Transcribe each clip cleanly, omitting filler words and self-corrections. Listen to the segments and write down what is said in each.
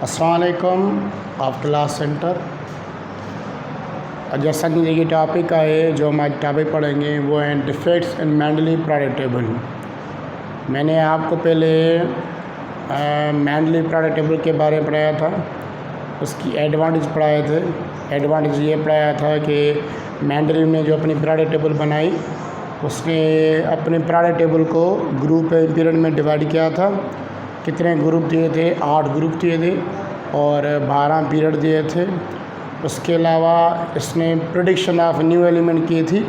अस्सलाम वालेकुम of class centre. जैसा कि ये टॉपिक है जो हम आज टॉपिक पढ़ेंगे वो है defects in Mendeley product table. मैंने आपको पहले मेंडली प्रोडक्ट टेबल के बारे में पढ़ाया था, उसकी एडवांटेज पढ़ाए थे। एडवांटेज ये पढ़ाया था कि मेंडली ने जो अपनी प्रोडक्ट टेबल बनाई उसने अपने प्रोडक्ट टेबल को ग्रुप पीरियड में डिवाइड किया था। कितने ग्रुप दिए थे? 8 ग्रुप दिए थे और 12 पीरियड दिए थे। उसके अलावा इसने प्रेडिक्शन ऑफ न्यू एलिमेंट की थी,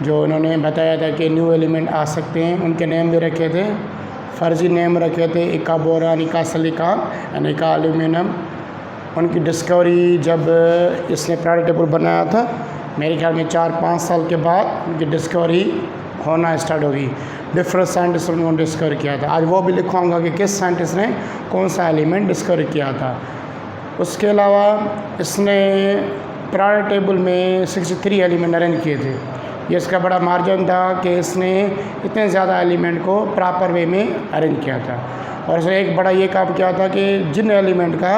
जो उन्होंने बताया था कि न्यू एलिमेंट आ सकते हैं। उनके नेम भी रखे थे, फर्जी नेम रखे थे, इका बोरान, इका सिलिकॉन एंड इका एल्यूमिनियम। उनकी डिस्कवरी जब इसने प्रोडक्ट टेबल बनाया था, मेरे ख्याल में 4-5 साल के बाद उनकी डिस्कवरी होना स्टार्ट होगी। डिफरेंट साइंटिस्ट ने डिस्कवर किया था। आज वो भी लिखवाऊंगा कि किस साइंटिस्ट ने कौन सा एलिमेंट डिस्कवर किया था। उसके अलावा इसने प्रोडक्ट टेबल में 63 एलिमेंट अरेंज किए थे। ये इसका बड़ा मार्जिन था कि इसने इतने ज़्यादा एलिमेंट को प्रॉपर वे में अरेंज किया था। और इसने एक बड़ा ये काम किया था कि जिन एलिमेंट का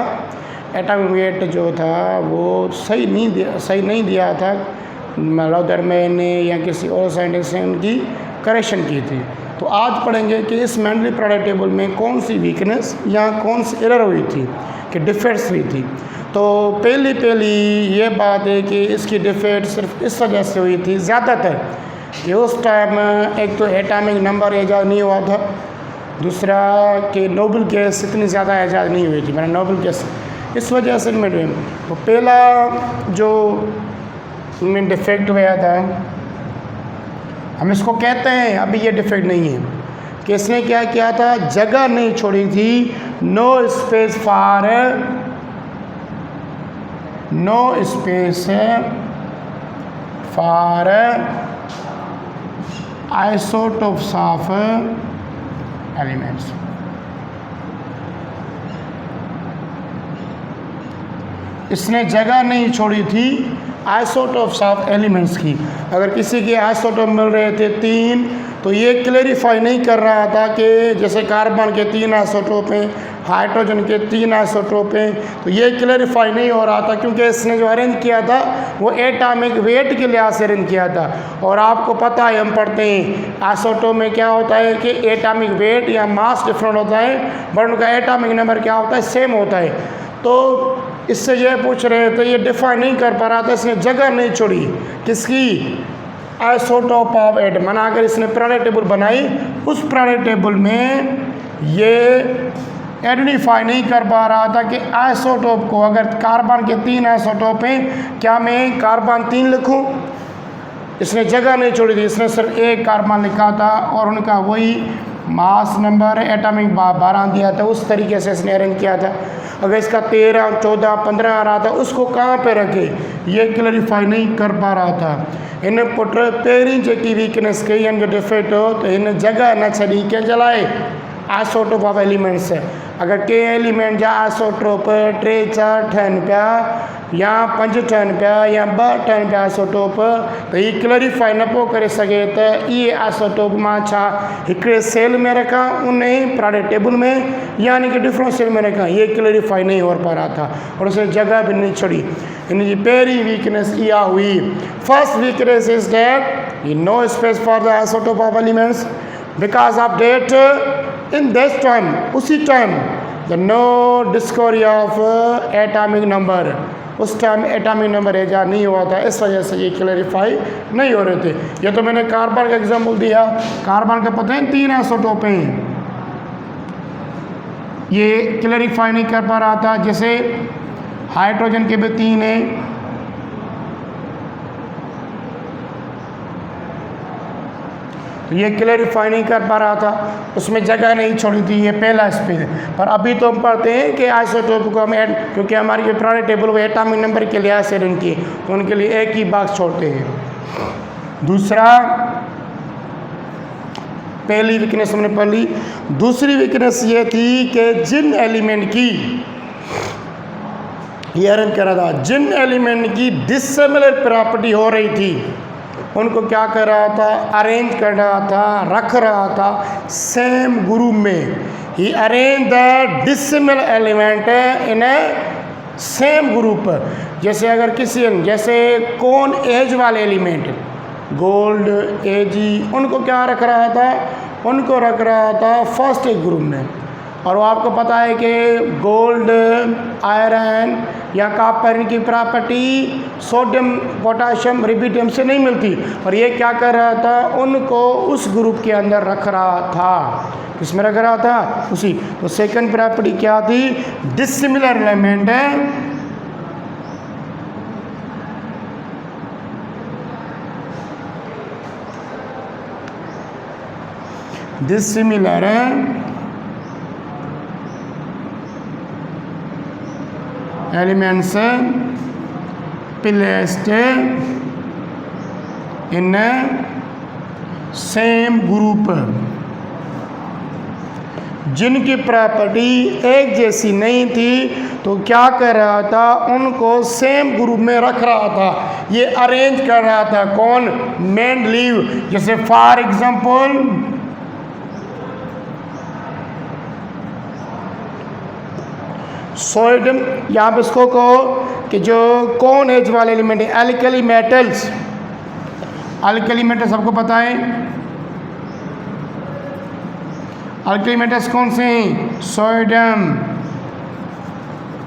एटॉमिक वेट जो था वो सही नहीं दिया था, लॉदरमैन ने या किसी और साइंटिस्ट ने उनकी करेक्शन की थी। तो आज पढ़ेंगे कि इस मेंडली प्रोडक्ट टेबल में कौन सी वीकनेस या कौन सी एरर हुई थी कि डिफेक्ट्स हुई थी। तो पहली ये बात है कि इसकी डिफेक्ट सिर्फ इस वजह से हुई थी ज़्यादातर कि उस टाइम एक तो एटॉमिक नंबर ईजाद नहीं हुआ था, दूसरा कि नोबल गैस इतनी ज़्यादा ईजाद नहीं हुई थी, मैंने नोबल गैस इस वजह से इनमें। तो पहला जो इनमें डिफेक्ट हुआ था, हम इसको कहते हैं, अभी ये डिफेक्ट नहीं है, कि इसने क्या किया था, जगह नहीं छोड़ी थी, no space for isotopes of elements. इसने जगह नहीं छोड़ी थी आइसोटोप्स ऑफ एलिमेंट्स की। अगर किसी के आइसोटोप मिल रहे थे 3, तो ये क्लैरिफाई नहीं कर रहा था कि जैसे कार्बन के 3 आइसोटोप हैं, हाइड्रोजन के 3 आइसोटोप हैं, तो ये क्लैरिफाई नहीं हो रहा था क्योंकि इसने जो अरेंज किया था वो एटॉमिक वेट के लिहाज से अरेंज किया था। और आपको पता है, हम पढ़ते हैं आइसोटोप में क्या होता है कि एटॉमिक वेट या मास डिफरेंट होता है, बट उनका एटॉमिक नंबर क्या होता है, सेम होता है। तो इससे ये पूछ रहे थे, ये डिफाइन नहीं कर पा रहा था, इसने जगह नहीं छोड़ी किसकी, आइसोटोप ऑफ एटम। माना अगर इसने प्रोडक्ट टेबल बनाई, उस प्रोडक्ट टेबल में ये आइडेंटिफाई नहीं कर पा रहा था कि आइसोटोप को, अगर कार्बन के 3 आइसोटोप हैं, क्या मैं कार्बन 3 लिखूं? इसने जगह नहीं छोड़ी थी, इसने सिर्फ एक कार्बन लिखा था और उनका वही मास नंबर एटॉमिक 12 दिया था। उस तरीके से इसने अरेंज किया था। अगर इसका 13, 14, 15 आ रहा था, उसको कहाँ पे रखे, ये क्लैरिफाई नहीं कर पा रहा था। इन पुट पहिरीं जेकी वीकनेस कई आहिनि, जो डिफेक्ट हो, तो इन जगह न छॾी कंहिंजे लाइ, आइसोटोप ऑफ एलिमेंट्स। अगर के एलिमेंट जा आइसोटोप 3, 4 ठहनि पिया या 5 ठहनि पिया या 2 ठहनि पिया आइसोटोप, तो ये क्लैरिफाई न पियो करे सघे त इहे आइसोटोप मां छा हिकिड़े सेल में रखां उन प्रोडक्ट टेबल में, यानी कि डिफरेंट सेल में रखां, ये क्लैरिफाई नहीं हो पा रहा था और उसने जगह भी नहीं छोड़ी। इन जी पहिरीं वीकनेस इहा हुई। First weakness is that no space for the isotope of elements because of that in this time, उसी time the no discovery of atomic number, उस टाइम एटॉमिक नंबर ईजाद नहीं हुआ था, इस वजह से ये क्लैरिफाई नहीं हो रहे थे। ये तो मैंने कार्बन का एग्जाम्पल दिया, कार्बन का पता है 3 आइसोटोप हैं, ये क्लैरिफाई नहीं कर पा रहा था। जैसे हाइड्रोजन के भी 3 हैं, तो ये क्लैरिफाई नहीं कर पा रहा था, उसमें जगह नहीं छोड़ी थी, ये पहला स्पेस। पर अभी तो हम पढ़ते हैं कि आइसोटोप को हम क्योंकि हमारी जो प्रोडक्ट टेबल वो एटॉमिक नंबर के लिहाज से रन किए, तो उनके लिए एक ही बॉक्स छोड़ते हैं। दूसरा, पहली वीकनेस हमने पढ़ ली। दूसरी वीकनेस ये थी कि जिन एलिमेंट की, ये अरेंज करा था, जिन एलिमेंट की डिसिमिलर प्रॉपर्टी हो रही थी, उनको क्या कर रहा था, अरेंज कर रहा था, रख रहा था सेम ग्रुप में। He arrange the dissimilar element in a same group. जैसे अगर किसी जैसे कौन एज वाले एलिमेंट गोल्ड एजी उनको क्या रख रहा था, उनको रख रहा था फर्स्ट एक ग्रुप में। और वो आपको पता है कि गोल्ड आयरन या कॉपर की प्रॉपर्टी सोडियम पोटाशियम रिबिडियम से नहीं मिलती, और ये क्या कर रहा था, उनको उस ग्रुप के अंदर रख रहा था। किसमें रख रहा था, उसी। तो सेकंड प्रॉपर्टी क्या थी, डिसिमिलर एलिमेंट है dissimilar elements placed in a same group, जिनकी प्रॉपर्टी एक जैसी नहीं थी तो क्या कर रहा था, उनको सेम ग्रुप में रख रहा था, ये अरेंज कर रहा था। कौन, मेंडलीव। जैसे फॉर एग्जांपल सोडियम, यहाँ पे इसको कहो कि जो कौन एज वाले एलिमेंट है, एल्कली मेटल्स। एल्कली मेटल्स सबको पता है, एल्कली मेटल्स कौन से हैं, sodium,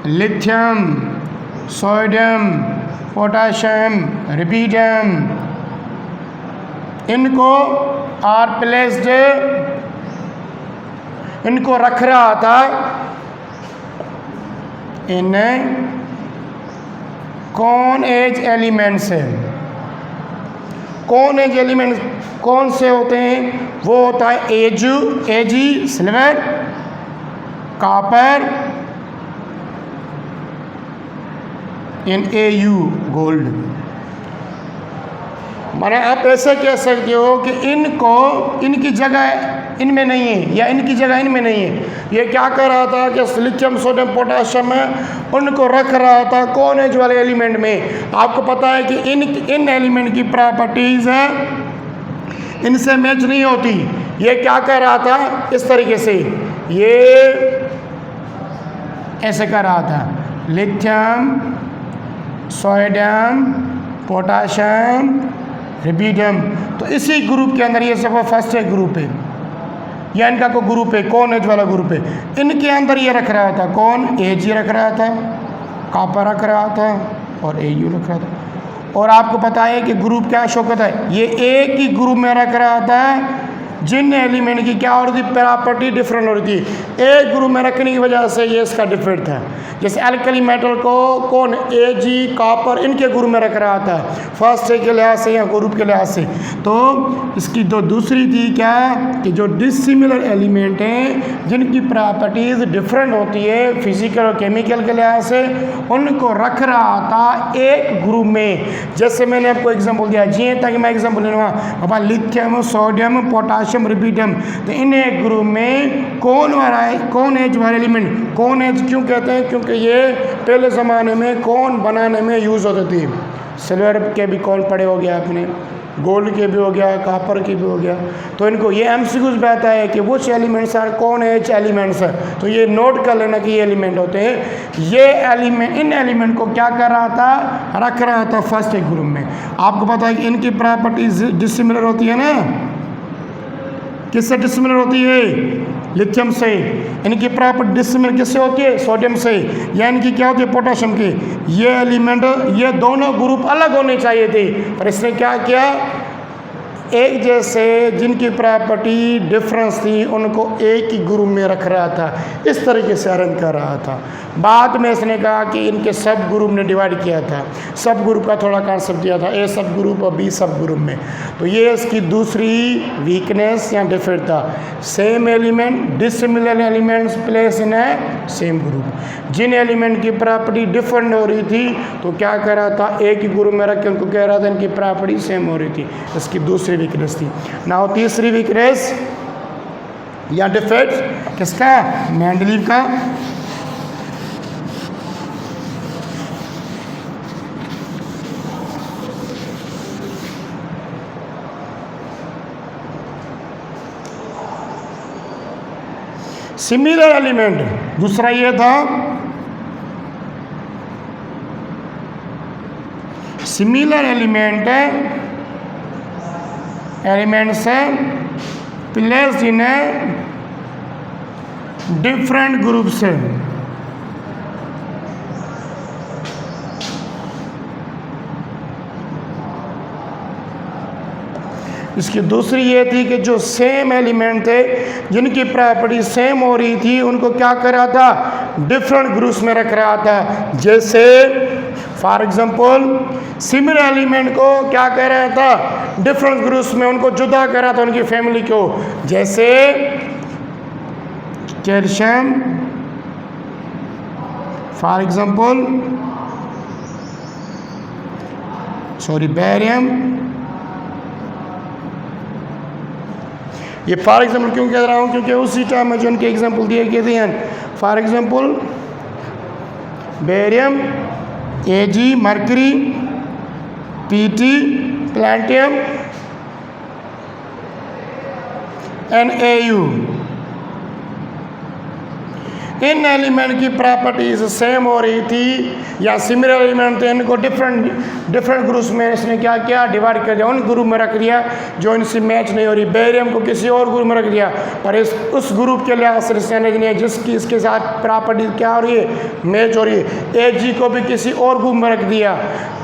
lithium, sodium, potassium, rubidium. इनको आर प्लेस्ड, इनको रख रहा था इन कौन एज एलिमेंट्स है। कौन एज एलिमेंट्स कौन से होते हैं, वो होता है एजी सिल्वर, कॉपर, इन एयू गोल्ड। माने आप ऐसे कह सकते हो कि इनको इनकी जगह इनमें नहीं है या इनकी जगह इनमें नहीं है। ये क्या कर रहा था कि लिथियम सोडियम पोटाशियम है, उनको रख रहा था कौन एज वाले एलिमेंट में। आपको पता है कि इन एलिमेंट की प्रॉपर्टीज है इनसे मैच नहीं होती। ये क्या कर रहा था, इस तरीके से ये ऐसे कर रहा था, लिथियम सोडियम पोटाशियम रुबिडियम। तो इसी ग्रुप के अंदर ये सब फर्स्ट एक ग्रुप है या इनका कोई ग्रुप है, कौन एज वाला ग्रुप है, इनके अंदर ये रख रहा था कौन, एजी रख रहा था, कॉपर रख रहा था और एयू रख रहा था। और आपको पता है कि ग्रुप क्या शो करता है, ये एक ही ग्रुप में रख रहा था जिन एलिमेंट की क्या हो रही थी, प्रॉपर्टी डिफरेंट हो रही थी। एक ग्रुप में रखने की वजह से ये इसका डिफरेंट था। जैसे एल्कली मेटल को कौन, एजी कॉपर, इनके ग्रुप में रख रहा था फर्स्ट के लिहाज से या ग्रुप के लिहाज से। तो इसकी तो दूसरी थी क्या, कि जो डिसिमिलर एलिमेंट हैं जिनकी प्रॉपर्टीज़ डिफरेंट होती है फिजिकल और केमिकल के लिहाज से, उनको रख रहा था एक ग्रुप में। जैसे मैंने आपको एग्जाम्पल दिया, जी ताकि मैं एग्जाम्पल लूँगा बाबा, लिथियम सोडियम पोटाशियम रुबिडियम। तो इन एक ग्रुप में कौन वाला है, कौन एज वाले एलिमेंट, कौन एज क्यों कहते हैं, क्योंकि ये पहले ज़माने में कौन बनाने में यूज़ होते थे। सिल्वर के भी कौन पड़े हो गया आपने, गोल्ड के भी हो गया, कॉपर के भी हो गया। तो इनको ये एमसीक्यूज कहता है कि वो एलिमेंट्स आर कौन एज एलिमेंट्स है। तो ये नोट कर लेना कि ये एलिमेंट होते हैं। ये एलिमेंट, इन एलिमेंट को क्या कर रहा था, रख रहा था फर्स्ट एक ग्रुप में। आपको पता है कि इनकी प्रॉपर्टीज डिसिमिलर होती है ना, किससे डिसिमिलर होती है, लिथियम से। इनकी प्रॉपर्टी डिसिमिलर किससे होती है, सोडियम से। या इनकी क्या होती है, पोटाशियम की। ये एलिमेंट, ये दोनों ग्रुप अलग होने चाहिए थे, पर इसने क्या किया, एक जैसे जिनकी प्रॉपर्टी डिफरेंस थी उनको एक ही ग्रुप में रख रहा था, इस तरीके से अरेंज कर रहा था। बाद में इसने कहा कि इनके सब ग्रुप ने डिवाइड किया था, सब ग्रुप का थोड़ा कॉन्सेप्ट दिया था, ए सब ग्रुप और बी सब ग्रुप में। तो ये इसकी दूसरी वीकनेस या डिफेक्ट था। Same element dissimilar elements place in a same group. जिन एलिमेंट की प्रॉपर्टी डिफरेंट हो रही थी तो क्या कर रहा था, एक ही ग्रुप में रख के उनको कह रहा था इनकी प्रॉपर्टी सेम हो रही थी। इसकी दूसरी वीकनेस थी। नाउ तीसरी वीकनेस या डिफेक्ट किसका, मेंडलीव का। सिमिलर एलिमेंट, दूसरा ये था similar elements placed in different groups. इसकी दूसरी ये थी कि जो सेम एलिमेंट थे जिनकी प्रॉपर्टी सेम हो रही थी उनको क्या कर रहा था, डिफरेंट ग्रुप्स में रख रहा था। जैसे फॉर एग्जांपल सिमिलर एलिमेंट को क्या कर रहा था, डिफरेंट ग्रुप्स में उनको जुदा कर रहा था उनकी फैमिली को। जैसे कैल्शियम फॉर एग्जांपल बैरियम। ये फॉर एग्जांपल क्यों कह रहा हूँ, क्योंकि उसी टाइम में जो उनके एग्जांपल दिए गए थे, for example barium, Ag mercury, Pt प्लैटियम, NaU। In element की प्रॉपर्टीज सेम हो रही थी या सिमिलर एलिमेंट थे, इनको डिफरेंट ग्रुप्स में इसने क्या किया, डिवाइड कर दिया, उन ग्रुप में रख दिया जो इनसे मैच नहीं हो रही। बेरियम को किसी और ग्रुप में रख दिया और उस ग्रुप के लिहाज से इसने जिसकी इसके साथ प्रॉपर्टी क्या हो रही है, मैच हो रही है। Ag को भी किसी और ग्रुप में रख दिया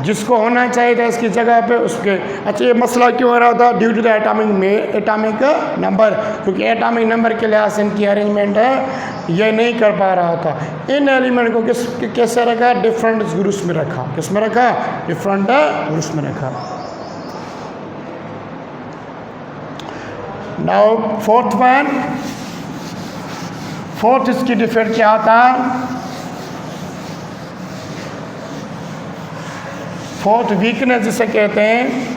जिसको होना चाहिए था इसकी जगह पे उसके। अच्छा, ये मसला क्यों हो रहा था, due to the atomic number, क्योंकि एटॉमिक नंबर के लिहाज से इनकी अरेंजमेंट है ये नहीं कर पा रहा था। इन एलिमेंट को कैसे रखा, डिफरेंट ग्रुप्स में रखा। किस में रखा, डिफरेंट ग्रुप्स में रखा। नाउ फोर्थ इसकी डिफेक्ट क्या था, फोर्थ वीकनेस जिसे कहते हैं,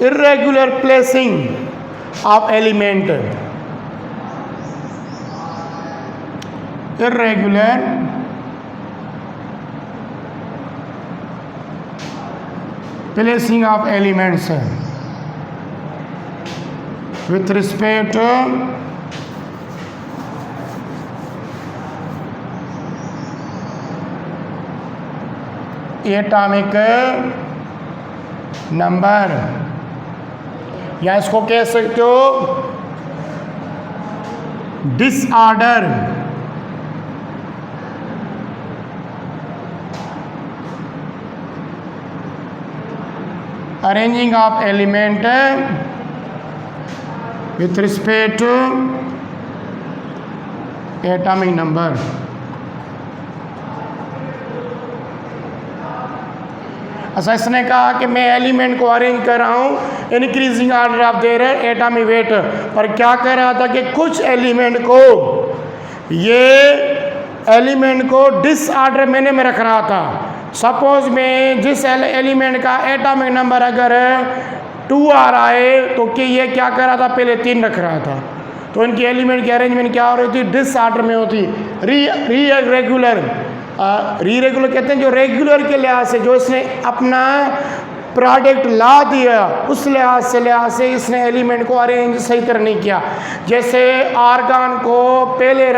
irregular placing of element, irregular placing of elements with respect to atomic number, या इसको कह सकते हो disorder, arranging of element with respect to atomic number. अच्छा, इसने कहा कि मैं एलिमेंट को अरेंज कर रहा हूँ increasing order of their atomic weight, पर क्या कर रहा था कि कुछ एलिमेंट को, ये एलिमेंट को डिसऑर्डर में रख रहा था। सपोज में जिस एलिमेंट का एटॉमिक नंबर अगर 2 आ रहा है तो कि ये क्या कर रहा था, पहले 3 रख रहा था, तो इनकी एलिमेंट की अरेंजमेंट क्या हो रही थी, डिसऑर्डर में होती। रीरेगुलर कहते हैं जो रेगुलर के लिहाज से जो इसने अपना प्रोडक्ट ला दिया उस लिहाज से इसने एलिमेंट को अरेंज सही तरह नहीं किया। जैसे आर्गन को पहले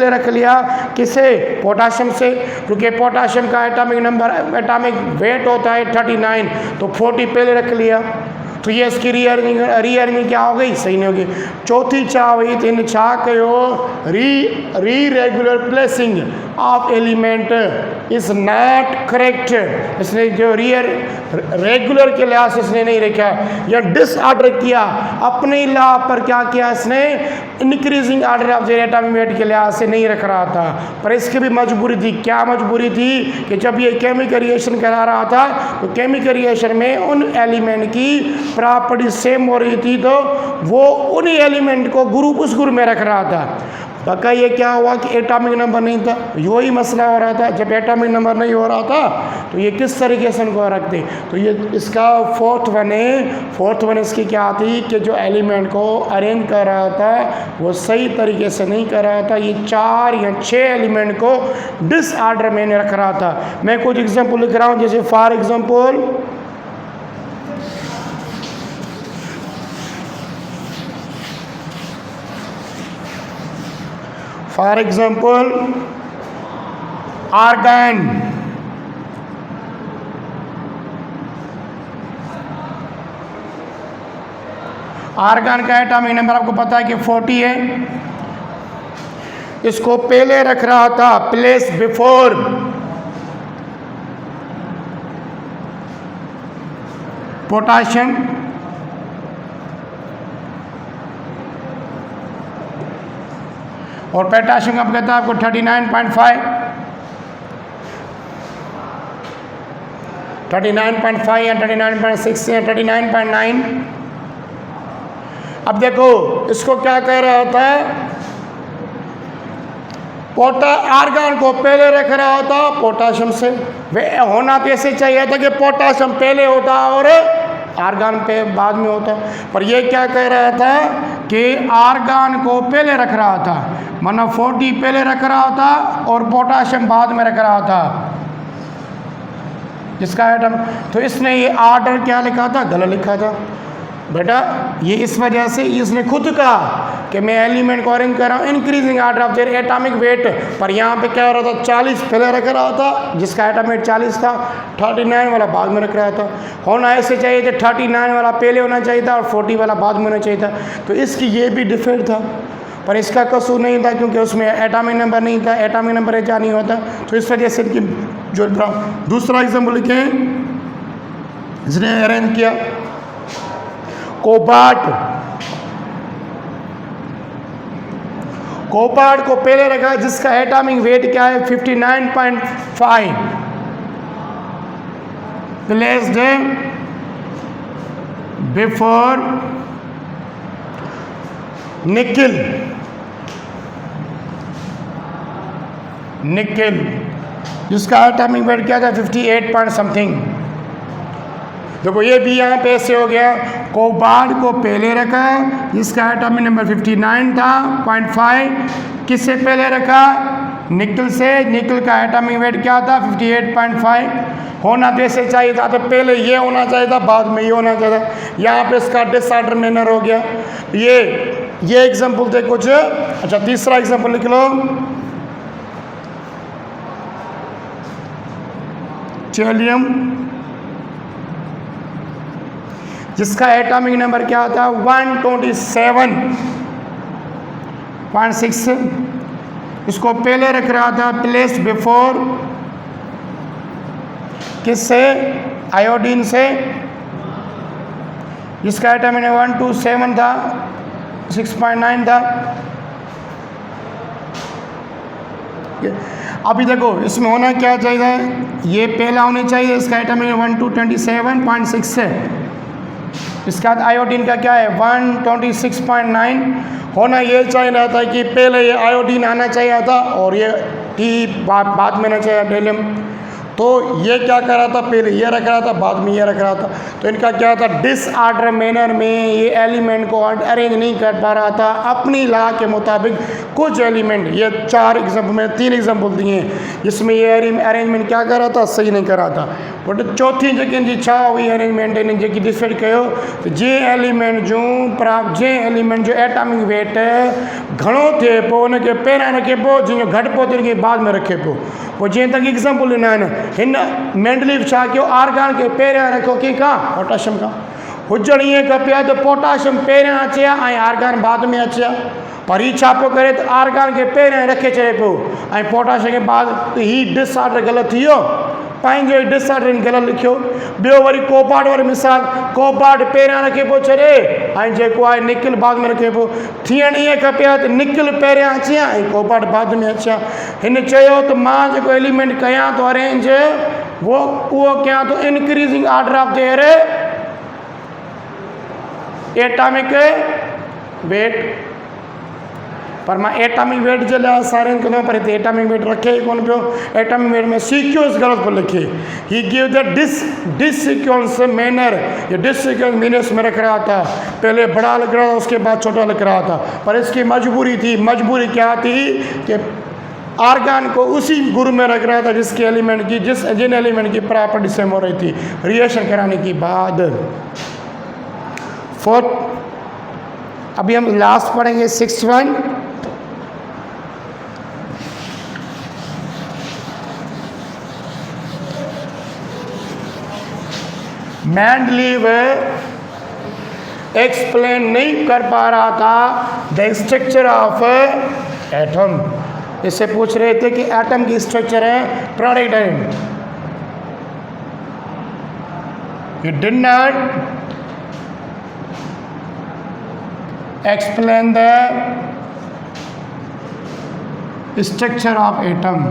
रख लिया किसे, पोटाशियम से, क्योंकि पोटाशियम का एटॉमिक वेट होता है 39, तो 40 पहले रख लिया, तो ये इसकी रीअरेंजिंग क्या हो गई, सही नहीं होगी। चौथी चाह हुई तीन चाह कहो री regular placing of element is not correct. इसने जो रेगुलर के लिहाज से इसने नहीं रखा या डिसऑर्डर किया, अपने ला पर क्या किया इसने, increasing order of the atomic weight के लिहाज से नहीं रख रहा था। पर इसकी भी मजबूरी थी, क्या मजबूरी थी कि जब ये केमिकल रिएक्शन करा रहा था तो केमिकल रिएक्शन में उन एलिमेंट की प्रॉपर्टी सेम हो रही थी, तो वो उन्हीं एलिमेंट को उस ग्रुप में रख रहा था। पक्का ये क्या हुआ कि एटॉमिक नंबर नहीं था, वही मसला हो रहा था। जब एटॉमिक नंबर नहीं हो रहा था तो ये किस तरीके से उनको रखते, तो ये इसका फोर्थ वन इसकी क्या थी कि जो एलिमेंट को अरेंज कर रहा था वो सही तरीके से नहीं कर रहा था, ये 4 या 6 एलिमेंट को डिसऑर्डर में रख रहा था। मैं कुछ एग्जांपल लिख रहा हूँ, जैसे फॉर एग्जांपल आर्गन। आर्गन का एटॉमिक नंबर आपको पता है कि 40 है। इसको पहले रख रहा था प्लेस बिफोर पोटाशियम, और पोटाशियम का कहता है आपको 39.5 या 39.6 या 39.9। अब देखो इसको क्या कह रहा था, आर्गन को पहले रख रहा था पोटाशियम से। वे होना तो ऐसे चाहिए था कि पोटाशियम पहले होता और आर्गन पे बाद में होता, पर ये क्या कह रहा था कि आर्गन को पहले रख रहा था, मतलब 40 पहले रख रहा था और पोटाशियम बाद में रख रहा था जिसका एटम। तो इसने ये ऑर्डर क्या लिखा था, गलत लिखा था बेटा। ये इस वजह से इसने खुद कहा कि मैं एलिमेंट को अरेंज कर रहा हूँ increasing order of their atomic weight, पर यहाँ पे क्या हो रहा था, 40 पहले रख रहा था जिसका एटॉमिक वेट 40 था, 39 वाला बाद में रख रहा था। होना ऐसे चाहिए था 39 वाला पहले होना चाहिए था और 40 वाला बाद में होना चाहिए था। तो इसकी ये भी डिफेक्ट था, पर इसका कसूर नहीं था क्योंकि उसमें एटॉमिक नंबर नहीं था, एटॉमिक नंबर ऐसा नहीं होता। तो इस वजह से इनकी जो दूसरा एग्जाम्पल लिखे इसने अरेंज किया कोबाल्ट को पहले रखा जिसका एटॉमिक वेट क्या है 59.5, प्लेस्ड बिफोर निकिल जिसका एटॉमिक वेट क्या था 58 पॉइंट समथिंग। देखो ये भी यहाँ पे ऐसे हो गया, कोबाल्ट को पहले रखा जिसका एटॉमिक नंबर 59 था 0.5, किससे पहले रखा, निकल से। निकल का एटॉमिक वेट क्या था 58.5। होना तो ऐसे चाहिए था, तो पहले ये होना चाहिए था बाद में ये होना चाहिए था, यहाँ पे इसका डिसऑर्डर मैनर हो गया। ये एग्जाम्पल थे कुछ। अच्छा तीसरा एग्जाम्पल लिख लो, चेलियम जिसका एटॉमिक नंबर क्या था 127.6, इसको पहले रख रहा था प्लेस बिफोर किससे, आयोडीन से, जिसका एटॉमिक नंबर 127 था 6.9 था। अभी देखो इसमें होना क्या चाहिए, ये पहला होना चाहिए, इसका एटॉमिक नंबर 127.6 है, इसका आयोडीन का क्या है 126.9। होना ये चाहिए था कि पहले ये आयोडीन आना चाहिए था और ये टी बाद में आना चाहिए डेलियम। तो ये क्या कर रहा था, पहले ये रख रहा था बाद में ये रख रहा था, तो इनका क्या था डिसऑर्डर मैनर में ये एलिमेंट को अरेंज नहीं कर पा रहा था अपनी लॉ के मुताबिक। कुछ एलिमेंट, ये 4 एग्जाम्पल में 3 एग्जाम्पल दिए हैं जिसमें ये अरेंजमेंट क्या कर रहा था, सही नहीं कर रहा था। बट चौथी जगह जी छा हुई अरेंजमेंट इन जेकी डिसाइड कयो तो जे एलिमेंट जो एटॉमिक वेट घणो थिए पोइ उनखे पहिरियां रखे पियो, जिन घटि पियो त उनखे बाद में रखे पियो। पोइ जीअं तक एग्जाम्पल ॾिना आहिनि, हिन मेंडलीव छा कयो, आर्गन खे पहिरियां रखियो कंहिंखां, पोटाशियम खां। हुजणु ईअं खपे हा त पोटाशियम पहिरियां अचे हा ऐं आर्गन बाद में अचे हा, पर हीउ छा पियो करे त आर्गन खे पहिरियां रखे छॾे पियो ऐं पोटाशियम खे बाद। त हीउ डिसऑर्डर ग़लति थी वियो, पंहिंजो डिसऑर्डर ग़लति लिखियो। ॿियो वरी कोबाल्ट वारी मिसाल, कोबाल्ट पहिरियां रखे पियो छॾे ऐं जेको आहे निकिल बाद में रखे पियो। थियणु ईअं खपे हा त निकिल पहिरियां अचे हा ऐं कोबाल्ट बाद में अचे हा। हिन चयो त मां जेको एलिमेंट कयां थो अरेंज उहो कयां थो increasing order of their atomic weight. पर मैं एटॉमिक वेट जो लिया सारे कदों पर एटॉमिक वेट रखे ही कौन पियो एटॉमिक वेट में सीक्वेंस गलत पर लिखे ही गिव द डिससीक्वेंस मैनर ये डिससीक्वेंस मीनस में रख रहा था पहले बड़ा लिख रहा था उसके बाद छोटा लिख रहा था पर इसकी मजबूरी थी मजबूरी क्या थी कि आर्गन को उसी ग्रुप में रख रहा था जिसके एलिमेंट की जिन एलिमेंट की प्रॉपर्टी सेम हो रही थी रिएक्शन कराने के बाद। फोर्थ अभी हम लास्ट पढ़ेंगे 6th वन मेंडलीव एक्सप्लेन नहीं कर पा रहा था द स्ट्रक्चर ऑफ एटम। इससे पूछ रहे थे कि एटम की स्ट्रक्चर है product and you did not explain the structure of atom.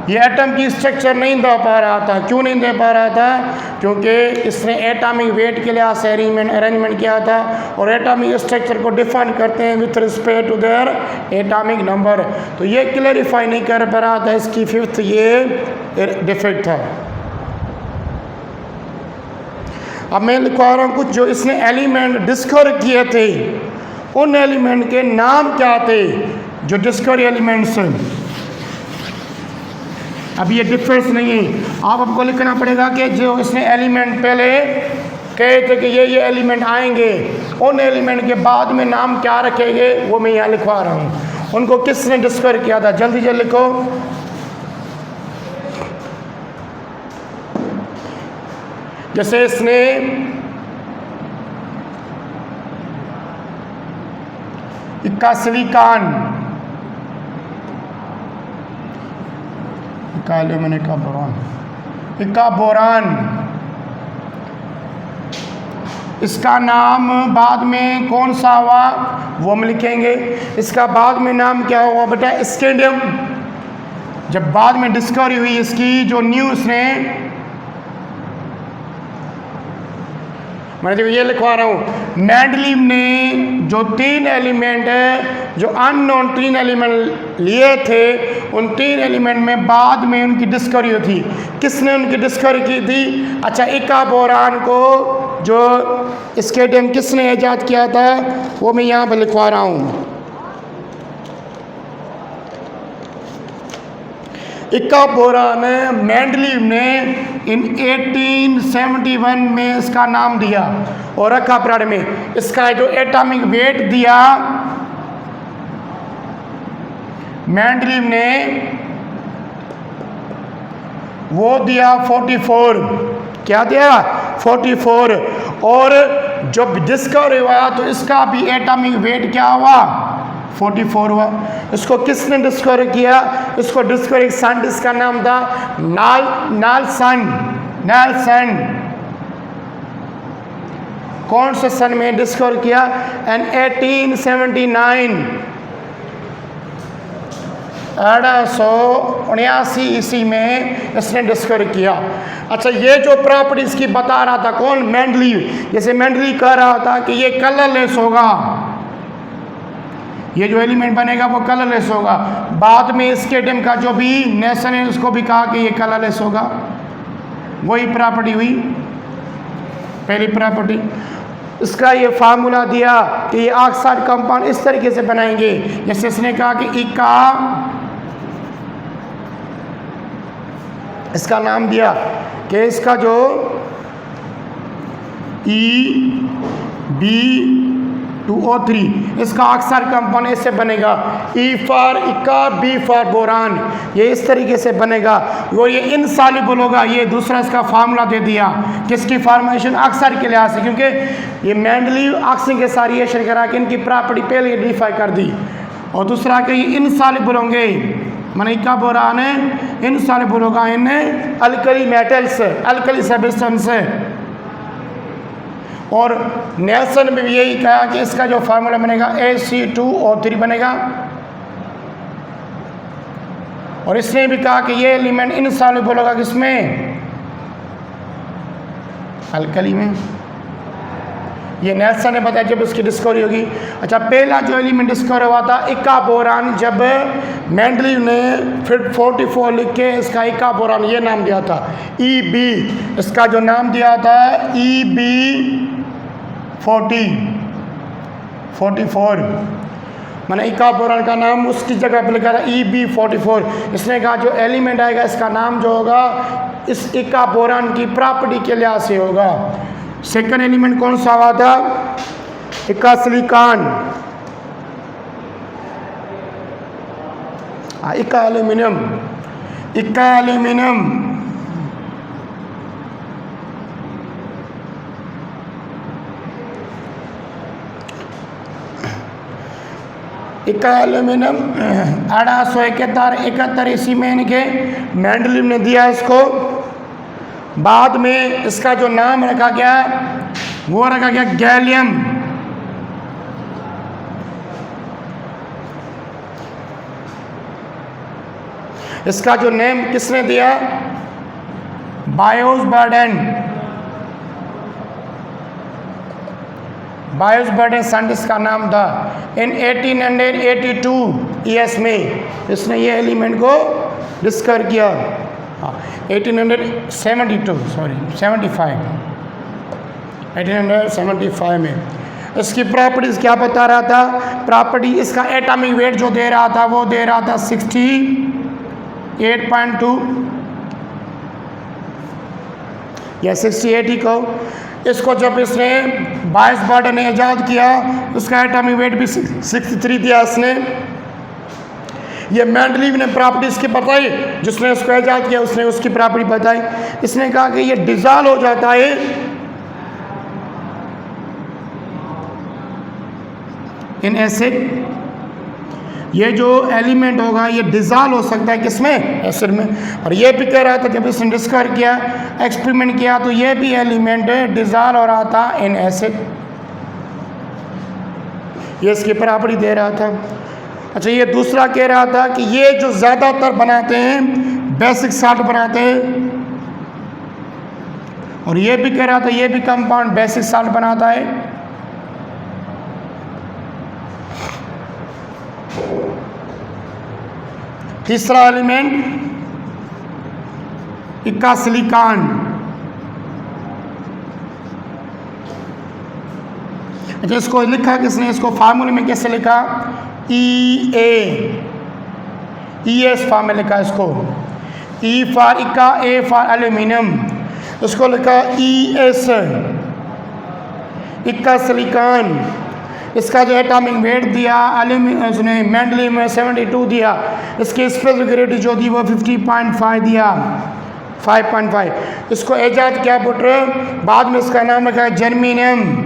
ये एटम की स्ट्रक्चर नहीं दे पा रहा था। क्यों नहीं दे पा रहा था? क्योंकि इसने एटॉमिक वेट के लिहाज से अरेंजमेंट किया था और एटॉमिक स्ट्रक्चर को डिफाइन करते हैं with respect to their atomic number. तो ये क्लैरिफाई नहीं कर पा रहा था, इसकी 5th ये डिफेक्ट था। अब मैं लिखवा रहा हूँ कुछ जो इसने एलिमेंट डिस्कवर किए थे, उन एलिमेंट के नाम क्या थे जो डिस्कवरी एलिमेंट्स हैं। अब ये डिफरेंस नहीं है, आप आपको लिखना पड़ेगा कि जो इसने एलिमेंट पहले कहे थे कि ये एलिमेंट आएंगे, उन एलिमेंट के बाद में नाम क्या रखेंगे वो मैं यहाँ लिखवा रहा हूँ। उनको किसने डिस्कवर किया था, जल्दी जल्दी लिखो। जैसे इसने इक्का सिलिकॉन मैंने कहा बोरान, इक्का बोरान, इसका नाम बाद में कौन सा हुआ वो हम लिखेंगे। इसका बाद में नाम क्या हुआ बेटा, स्केडियम। जब बाद में डिस्कवरी हुई इसकी, जो न्यूज़ ने, मैं देखो ये लिखवा रहा हूँ, मेंडलीव ने जो 3 एलिमेंट है, जो अननोन 3 एलिमेंट लिए थे, उन 3 एलिमेंट में बाद में उनकी डिस्कवरी हुई थी। किसने उनकी डिस्कवरी की थी? अच्छा, इक्का बोरान को जो स्केडियम किसने ईजाद किया था वो मैं यहाँ पर लिखवा रहा हूँ। इक्का बोरान मेंडलीव ने इन 1871 में इसका नाम दिया और रखा पीरियड में। इसका जो एटॉमिक वेट दिया मेंडलीव ने, वो दिया 44। क्या दिया? 44। और जब डिस्कवर हुआ तो इसका भी एटॉमिक वेट क्या हुआ? 44 हुआ। इसको किसने डिस्कवर किया? इसको डिस्कवर एक साइंटिस्ट का नाम था नाल्सन। कौन से सन में डिस्कवर किया? एंड 1879, 1879 ईस्वी में इसने डिस्कवर किया। अच्छा, ये जो प्रॉपर्टीज की बता रहा था कौन? मेंडलीव। जैसे मेंडलीव कह रहा था कि ये कलरलेस होगा, ये जो एलिमेंट बनेगा वो कलरलेस होगा। बाद में स्केडियम का जो भी नेशन है उसको भी कहा कि ये कलरलेस होगा। वही प्रॉपर्टी हुई, पहली प्रॉपर्टी। इसका ये फार्मूला दिया कि ये ऑक्साइड कंपाउंड इस तरीके से बनाएंगे। जैसे इसने कहा कि इक्का, इसका नाम दिया कि इसका जो E-B-2O3, इसका ऑक्साइड कंपाउंड ऐसे बनेगा। E फॉर इक्का, B फॉर बोरान, ये इस तरीके से बनेगा और ये इनसॉल्युबल होगा। ये दूसरा इसका फार्मूला दे दिया, किसकी फॉर्मेशन? ऑक्साइड के लिहाज से, क्योंकि ये मेंडलीव ऑक्सीजन के साथ रिएक्शन करा के इनकी प्रॉपर्टी पहले डिफाई कर दी। और दूसरा कि ये इनसॉल्युबल होंगे, माने इक्का बोरान है इनसॉल्युबल होगा इन अल्कली मेटल्स, अल्कली सब्सटेंस है। और नेल्सन ने भी यही कहा कि इसका जो फार्मूला बनेगा Ac2O3 बनेगा। और इसने भी कहा कि ये एलिमेंट इनसॉल्युबल होगा किसमें? अल्कली में। ये नेल्सन ने बताया जब इसकी डिस्कवरी होगी। अच्छा, पहला जो एलिमेंट डिस्कवर हुआ था इक्का बोरान, जब मेंडलीव ने फिर 44 लिख के इसका इक्का बोरान ये नाम दिया था EB, इसका जो नाम दिया था EB 44, मैंने इक्का बोरान का नाम उसकी जगह पर लिखा था EB 44। इसने कहा जो एलिमेंट आएगा इसका नाम जो होगा इस इक्का बोरान की प्रॉपर्टी के लिहाज से होगा। सेकंड एलिमेंट कौन सा हुआ था? इक्का सिलिकॉन, इक्का एल्यूमिनियम, इक्का एल्यूमिनियम, इक्का एल्यूमिनियम 1871 ईस्वी में इनके मेंडलीव ने दिया इसको। बाद में इसका जो नाम रखा गया वो रखा गया गैलियम। इसका जो नेम किसने दिया? BIOS burden, BIOS burden scientist का नाम था। इन 1882 ईएस में इसने ये एलिमेंट को डिस्कवर किया। 1875 में। इसकी प्रॉपर्टीज क्या बता रहा था? प्रॉपर्टी इसका एटॉमिक वेट जो दे रहा था वो दे रहा था 68.2 या 68 ही कहो। इसको जब इसने बायोस बर्डन ने ईजाद किया उसका एटॉमिक वेट भी 63 दिया इसने। ये मेंडलीव ने प्रॉपर्टीज की बताई, जिसने इसको ईजाद किया उसने उसकी प्रॉपर्टी बताई। इसने कहा कि ये डिसॉल्व हो जाता है इन एसिड, ये जो एलिमेंट होगा ये डिसॉल्व हो सकता है किसमें? एसिड में। और ये भी कह रहा था जब इसने डिस्कवर किया, एक्सपेरिमेंट किया, तो ये भी एलिमेंट डिसॉल्व हो रहा था इन एसिड। ये इसकी प्रॉपर्टी दे रहा था। अच्छा, ये दूसरा कह रहा था कि ये जो ज़्यादातर बनाते हैं बेसिक साल्ट बनाते हैं, और ये भी कह रहा था ये भी कंपाउंड बेसिक साल्ट बनाता है। तीसरा एलिमेंट इक्का सिलिकॉन। अच्छा, इसको लिखा किसने? इसको फार्मूले में कैसे लिखा? ES फॉर्म में लिखा इसको। E फॉर इक्का, A फॉर एल्यूमिनियम। इसको लिखा ES, इक्का सिलिकॉन। इसका जो एटॉमिक वेट दिया उसने मेंडलीव में 72 दिया। इसकी स्पेशल ग्रेविटी जो दी वो 50.5 दिया, 5.5। इसको ईजाद किया पुत्र। बाद में इसका नाम रखा जर्मेनियम।